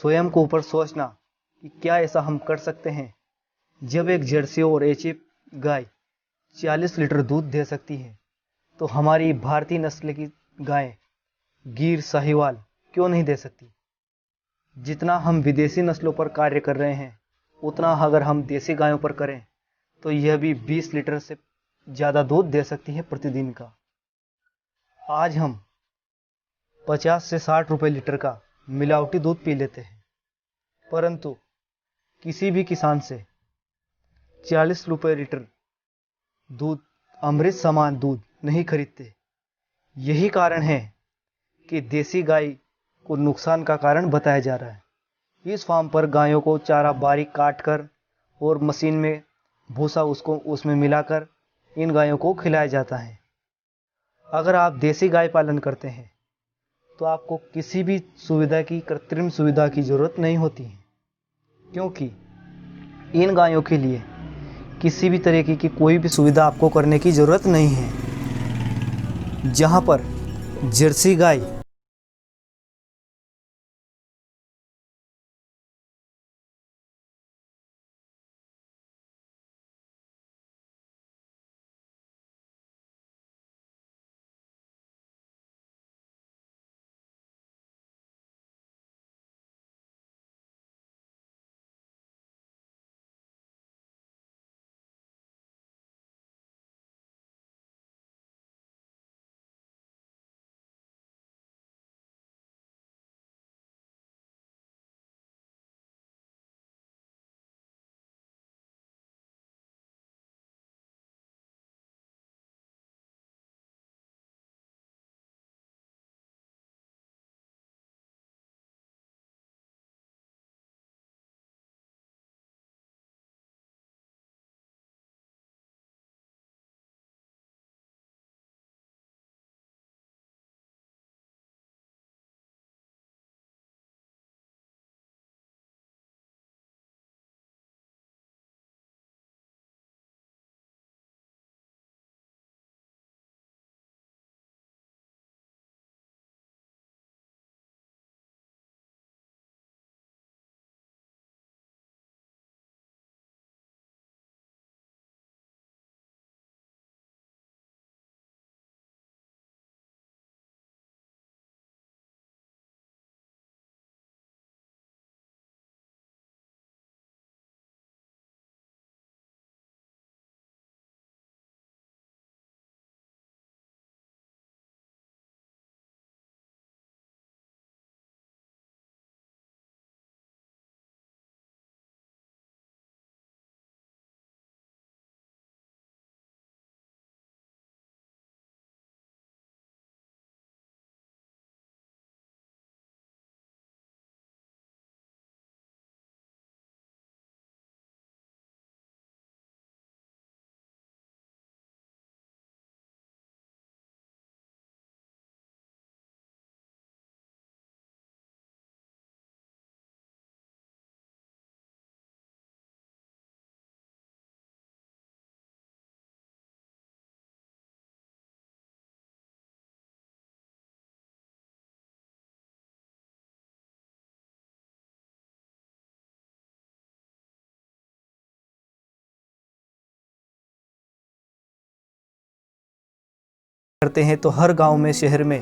स्वयं को ऊपर सोचना कि क्या ऐसा हम कर सकते हैं। जब एक जर्सी और एचएफ गाय 40 लीटर दूध दे सकती है तो हमारी भारतीय नस्ल की गाय गिर साहिवाल क्यों नहीं दे सकती। जितना हम विदेशी नस्लों पर कार्य कर रहे हैं उतना अगर हम देसी गायों पर करें तो यह भी 20 लीटर से ज़्यादा दूध दे सकती है प्रतिदिन का। आज हम 50 से 60 रुपए लीटर का मिलावटी दूध पी लेते हैं, परंतु किसी भी किसान से 40 रुपए लीटर दूध, अमृत समान दूध नहीं खरीदते। यही कारण है कि देसी गाय को नुकसान का कारण बताया जा रहा है। इस फार्म पर गायों को चारा बारीक काट कर और मशीन में भूसा उसमें मिलाकर इन गायों को खिलाया जाता है। अगर आप देसी गाय पालन करते हैं तो आपको किसी भी सुविधा की, कृत्रिम सुविधा की जरूरत नहीं होती है, क्योंकि इन गायों के लिए किसी भी तरीके की कोई भी सुविधा आपको करने की जरूरत नहीं है। जहां पर जर्सी गाय करते हैं तो हर गांव में, शहर में